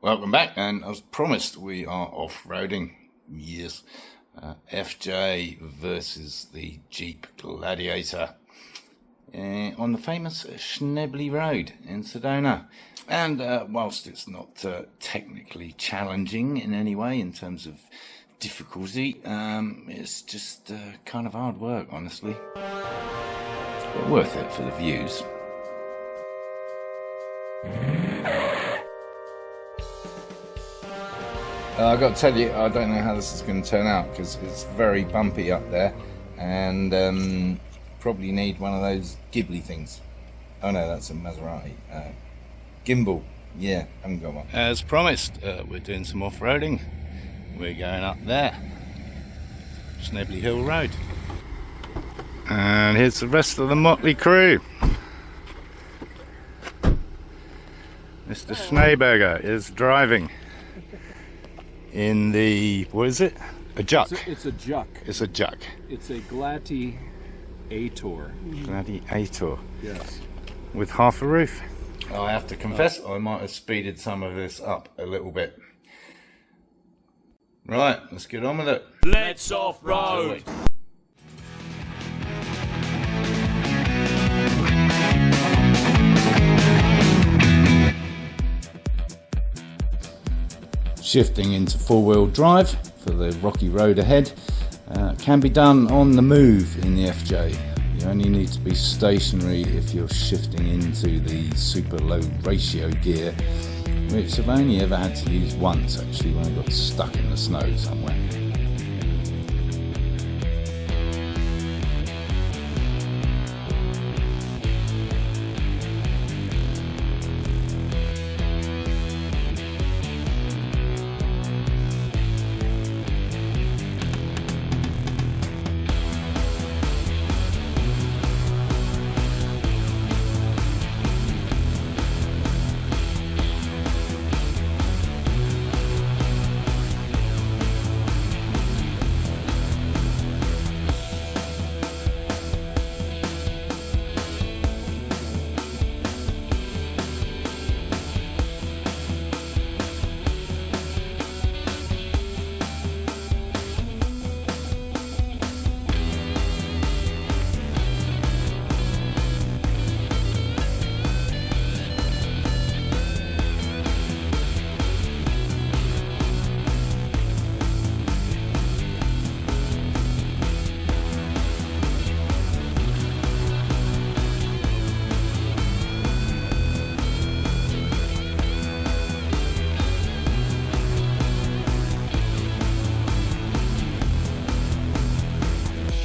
Welcome back, and as promised, we are off-roading. Yes, FJ versus the Jeep Gladiator on the famous Schnebly Road in Sedona. And whilst it's not technically challenging in any way in terms of difficulty, it's just kind of hard work, honestly. But worth it for the views. I've got to tell you, I don't know how this is going to turn out because it's very bumpy up there, and probably need one of those gibbly things. Oh no, that's a Maserati. Gimbal. Yeah, I haven't got one. As promised, we're doing some off-roading. We're going up there, Schnebly Hill Road. And here's the rest of the motley crew. Mr. Schneeberger is driving in the, what is it? A Juck. It's a Juck. It's a Juck. It's a Gladiator. Gladiator. Yes. With half a roof. I have to confess, I might have speeded some of this up a little bit. Right, let's get on with it. Let's off-road! Shifting into four-wheel drive for the rocky road ahead can be done on the move in the FJ. You only need to be stationary if you're shifting into the super low ratio gear, which I've only ever had to use once actually, when I got stuck in the snow somewhere.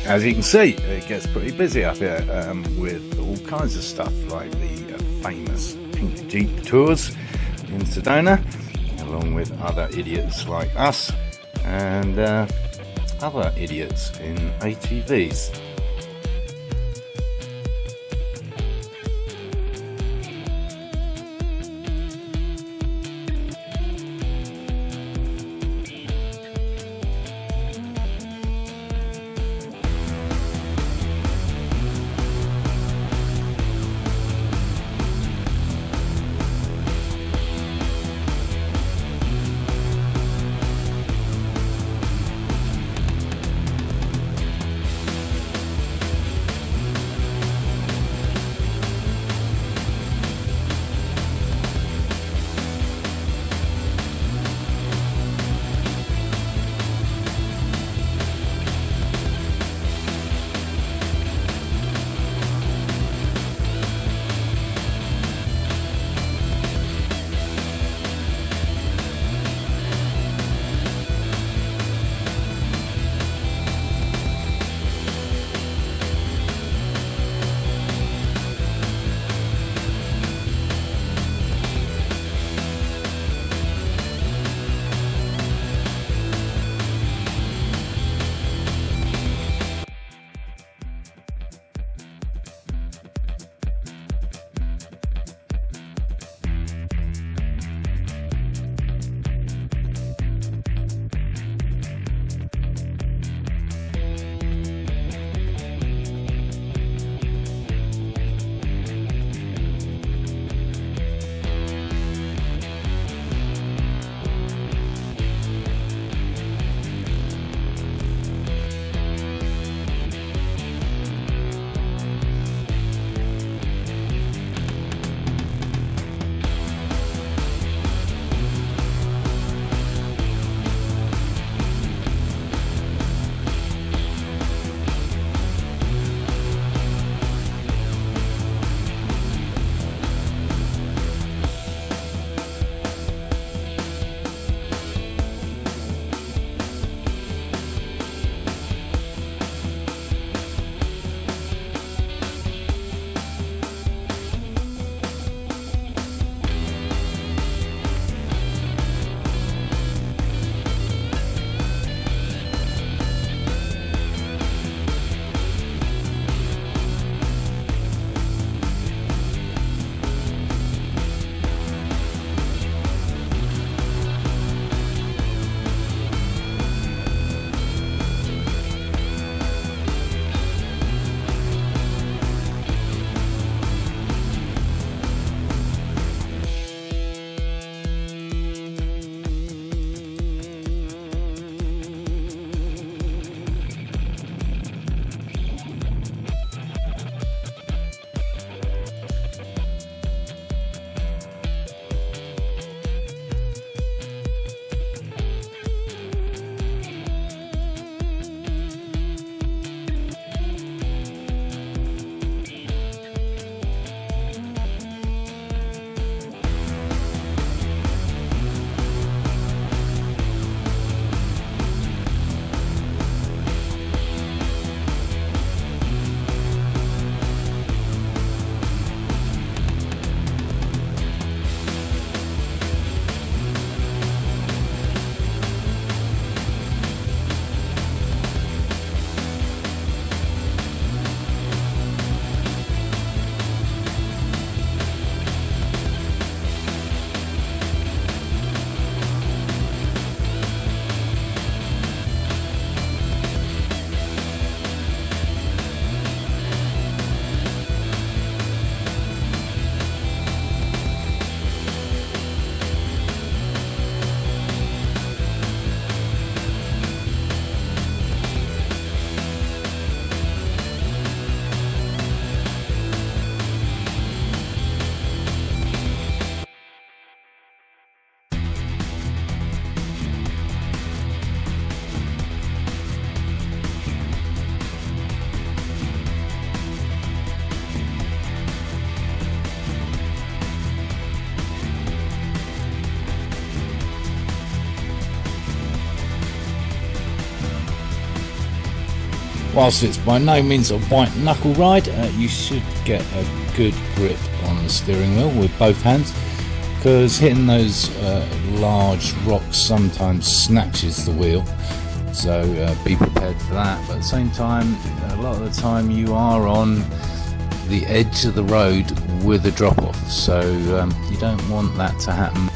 As you can see, it gets pretty busy up here with all kinds of stuff like the famous Pink Jeep tours in Sedona, along with other idiots like us and other idiots in ATVs. Whilst it's by no means a white knuckle ride, you should get a good grip on the steering wheel with both hands, because hitting those large rocks sometimes snatches the wheel, so be prepared for that. But at the same time, a lot of the time you are on the edge of the road with a drop off, so you don't want that to happen.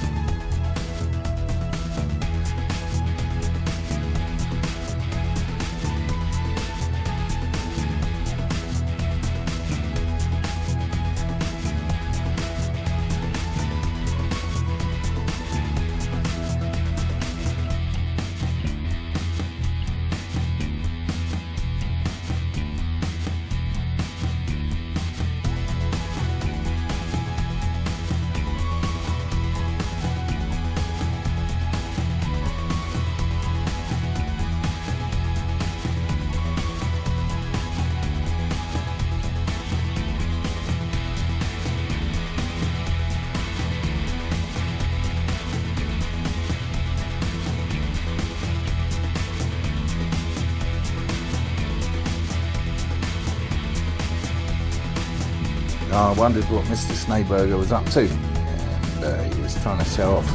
I wondered what Mr. Schneeberger was up to, and he was trying to show off.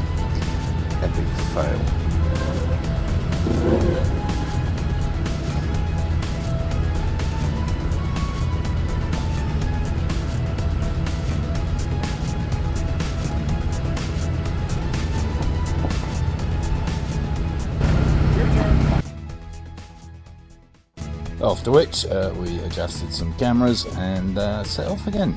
Epic fail. After which we adjusted some cameras and set off again.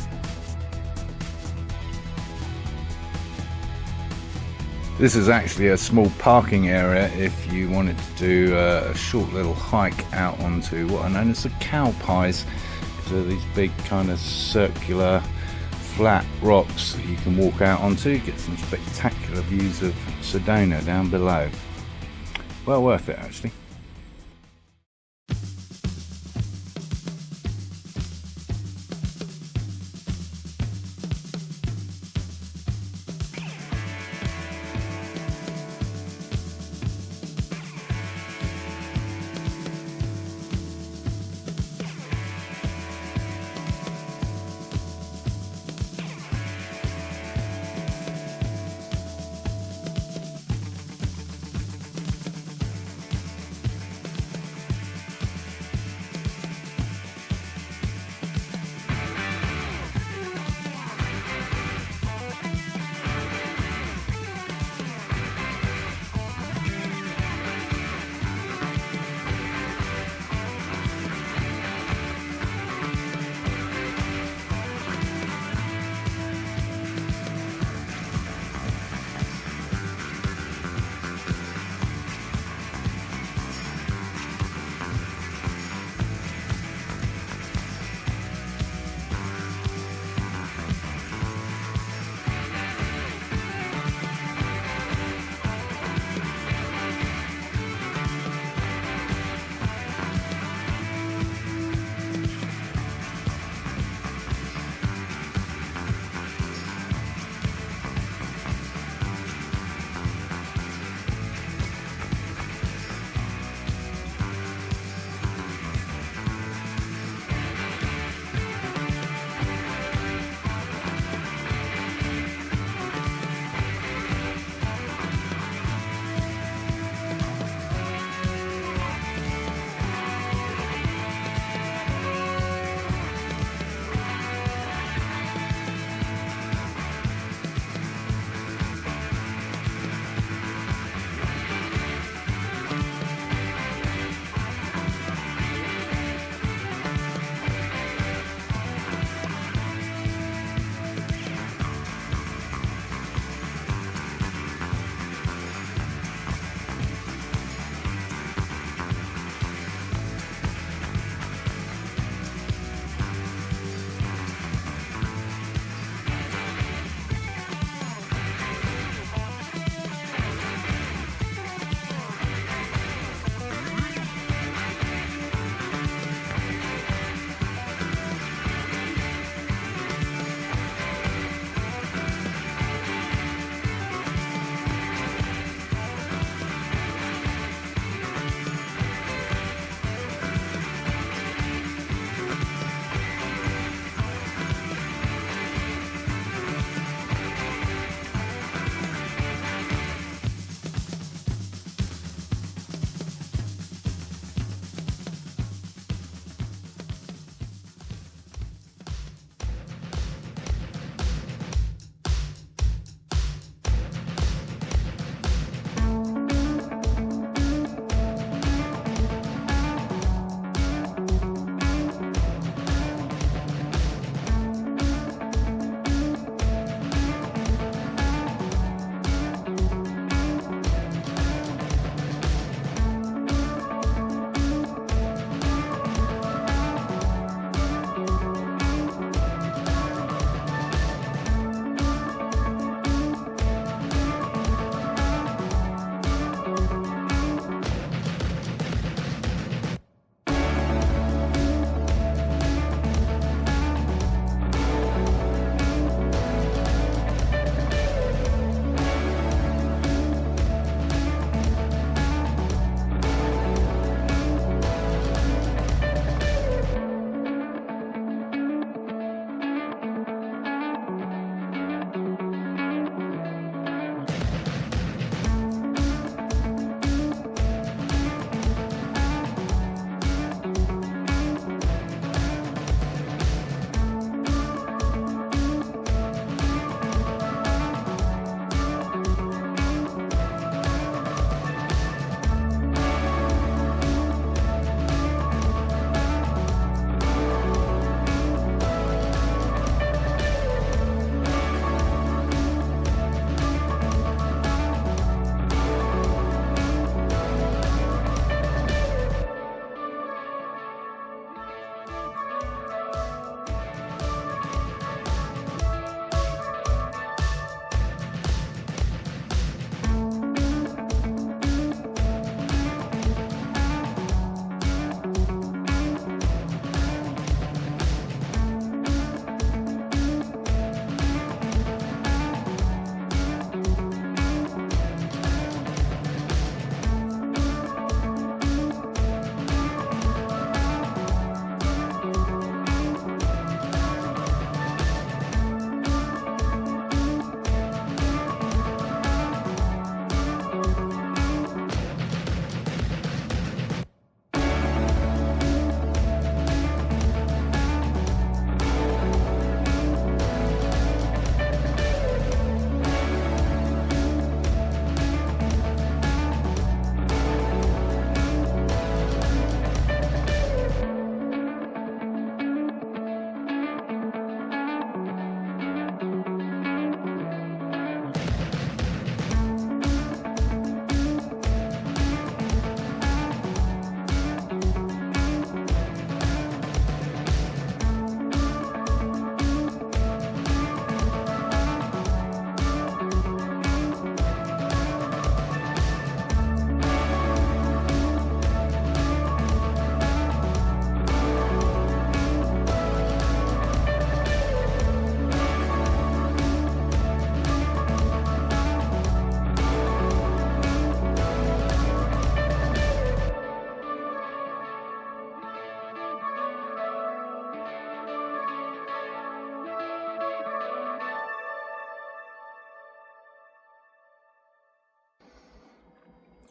This is actually a small parking area if you wanted to do a short little hike out onto what are known as the cow pies. So these big kind of circular flat rocks that you can walk out onto, get some spectacular views of Sedona down below. Well worth it actually.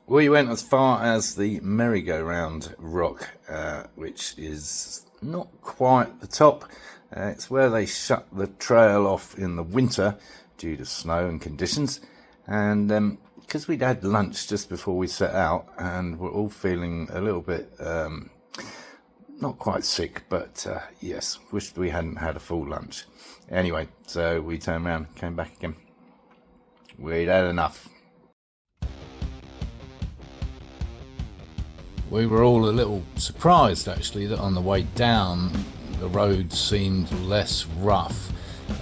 We went as far as the merry-go-round rock, which is not quite the top. It's where they shut the trail off in the winter due to snow and conditions. And because we'd had lunch just before we set out, and we're all feeling a little bit not quite sick, but yes, wished we hadn't had a full lunch. Anyway, so we turned around, came back again. We'd had enough. We were all a little surprised actually that on the way down the road seemed less rough.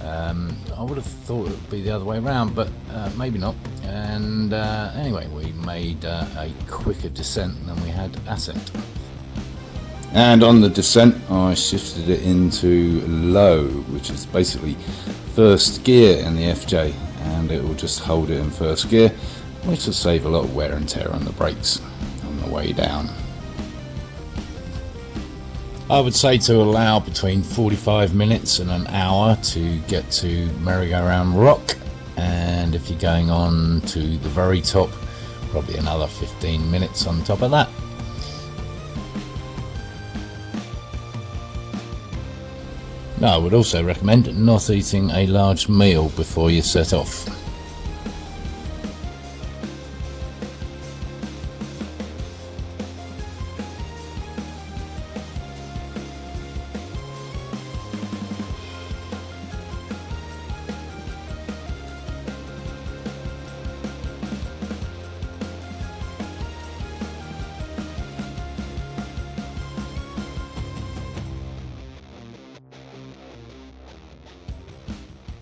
I would have thought it would be the other way around, but maybe not. And anyway, we made a quicker descent than we had ascent. And on the descent, I shifted it into low, which is basically first gear in the FJ, and it will just hold it in first gear, which will save a lot of wear and tear on the brakes on the way down. I would say to allow between 45 minutes and an hour to get to merry-go-round rock, and if you're going on to the very top, probably another 15 minutes on top of that. I would also recommend not eating a large meal before you set off.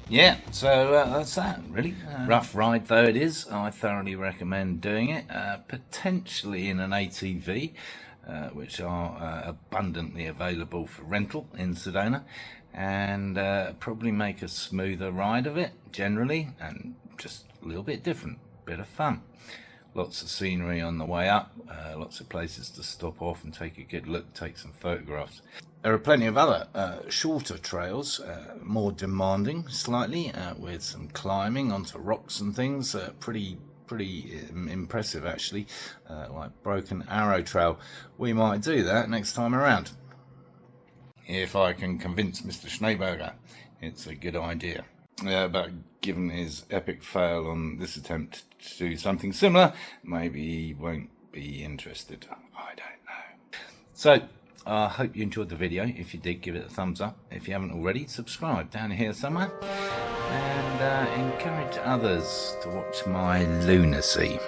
Yeah, so that's that, really. Rough ride though it is, I thoroughly recommend doing it, potentially in an ATV, which are abundantly available for rental in Sedona, and probably make a smoother ride of it, generally, and just a little bit different, bit of fun. Lots of scenery on the way up, lots of places to stop off and take a good look, take some photographs. There are plenty of other shorter trails, more demanding slightly, with some climbing onto rocks and things, pretty impressive actually, like Broken Arrow Trail. We might do that next time around. If I can convince Mr. Schneeberger it's a good idea. But given his epic fail on this attempt to do something similar, maybe he won't be interested. I don't know. So, I hope you enjoyed the video. If you did, give it a thumbs up. If you haven't already, subscribe down here somewhere. And encourage others to watch my lunacy.